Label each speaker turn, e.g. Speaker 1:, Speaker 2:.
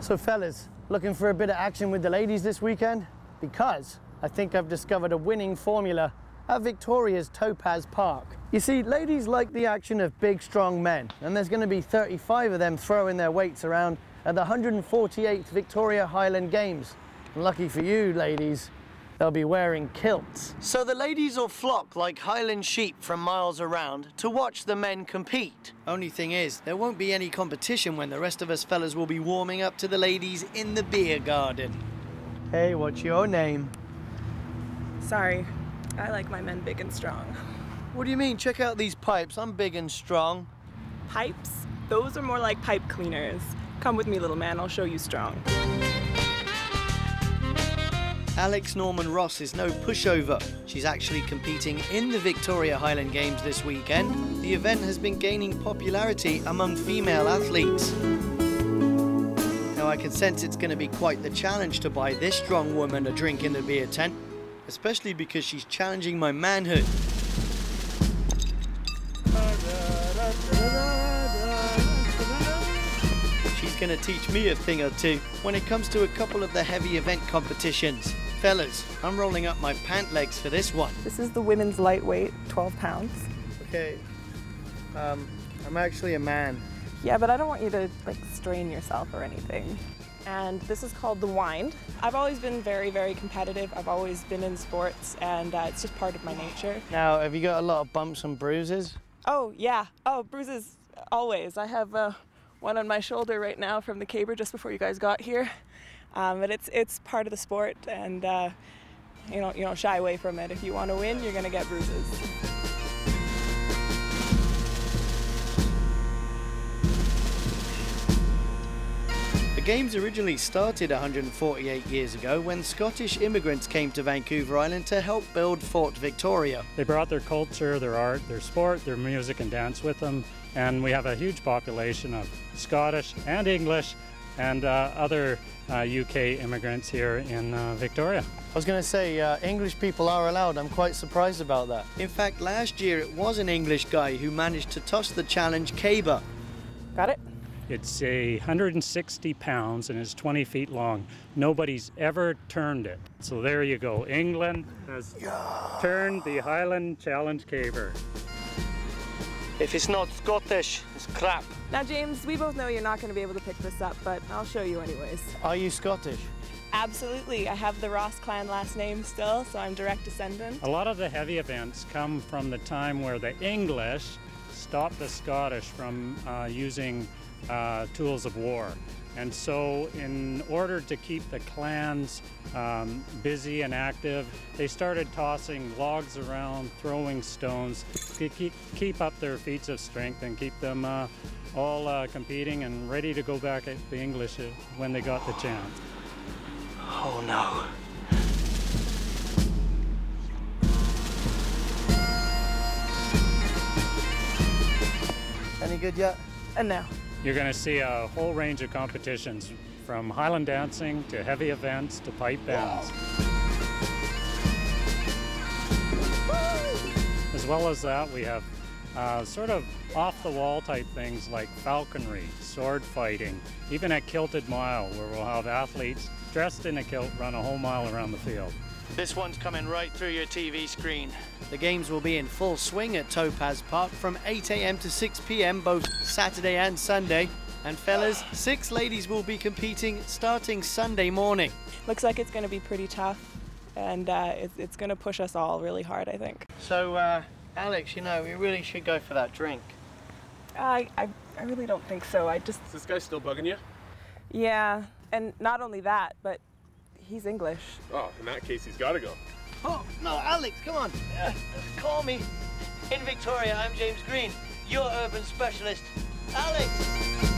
Speaker 1: So fellas, looking for a bit of action with the ladies this weekend? Because I think I've discovered a winning formula at Victoria's Topaz Park. You see, ladies like the action of big, strong men, and there's going to be 35 of them throwing their weights around at the 148th Victoria Highland Games. And lucky for you, ladies, they'll be wearing kilts. So the ladies will flock like Highland sheep from miles around to watch the men compete. Only thing is, there won't be any competition when the rest of us fellas will be warming up to the ladies in the beer garden. Hey, what's your name?
Speaker 2: Sorry, I like my men big and strong.
Speaker 1: What do you mean? Check out these pipes. I'm big and strong.
Speaker 2: Pipes? Those are more like pipe cleaners. Come with me, little man, I'll show you strong.
Speaker 1: Alex Norman Ross is no pushover. She's actually competing in the Victoria Highland Games this weekend. The event has been gaining popularity among female athletes. Now I can sense it's going to be quite the challenge to buy this strong woman a drink in the beer tent, especially because she's challenging my manhood. She's going to teach me a thing or two when it comes to a couple of the heavy event competitions. Fellas, I'm rolling up my pant legs for this one.
Speaker 2: This is the women's lightweight, 12 pounds.
Speaker 1: Okay, I'm actually a man.
Speaker 2: Yeah, but I don't want you to strain yourself or anything. And this is called the wind. I've always been very, very competitive. I've always been in sports, and it's just part of my nature. Now, have you got a lot of bumps and bruises? Oh, yeah. Oh, bruises, always. I have one on my shoulder right now from the caber just before you guys got here. But it's part of the sport, and you don't shy away from it. If you want to win, you're going to get bruises.
Speaker 1: The Games originally started 148 years ago when Scottish immigrants came to Vancouver Island to help build Fort Victoria.
Speaker 3: They brought their culture, their art, their sport, their music and dance with them, and we have a huge population of Scottish and English and other UK immigrants here in Victoria.
Speaker 1: I was going to say, English people are allowed. I'm quite surprised about that. In fact, last year it was an English guy who managed to toss the challenge caber.
Speaker 2: Got it?
Speaker 3: It's 160 pounds and it's 20 feet long. Nobody's ever turned it. So there you go. England has turned the Highland Challenge caber.
Speaker 1: If it's not Scottish, it's crap.
Speaker 2: Now, James, we both know you're not going to be able to pick this up, but I'll show you anyways.
Speaker 1: Are you Scottish?
Speaker 2: Absolutely. I have the Ross clan last name still, so I'm direct descendant.
Speaker 3: A lot of the heavy events come from the time where the English stopped the Scottish from using tools of war. And so in order to keep the clans busy and active, they started tossing logs around, throwing stones to keep up their feats of strength and keep them all competing and ready to go back at the English when they got the chance.
Speaker 1: Oh no. Any good yet?
Speaker 2: No.
Speaker 3: You're going to see a whole range of competitions, from Highland dancing to heavy events to pipe bands. As well as that, we have sort of off-the-wall type things like falconry, sword fighting, even a kilted mile where we'll have athletes dressed in a kilt run a whole mile around the field.
Speaker 1: This one's coming right through your TV screen. The games will be in full swing at Topaz Park from 8 AM to 6 PM both Saturday and Sunday. And fellas, 6 ladies will be competing starting Sunday morning.
Speaker 2: Looks like it's going to be pretty tough, and it's going to push us all really hard, I think.
Speaker 1: So, Alex, you know, we really should go for that drink.
Speaker 2: I really don't think so.
Speaker 4: Is this guy still bugging you?
Speaker 2: Yeah, and not only that, but he's English.
Speaker 4: Oh, in that case, he's got to go.
Speaker 1: Oh, no, Alex, come on. Call me. In Victoria, I'm James Green, your urban specialist. Alex!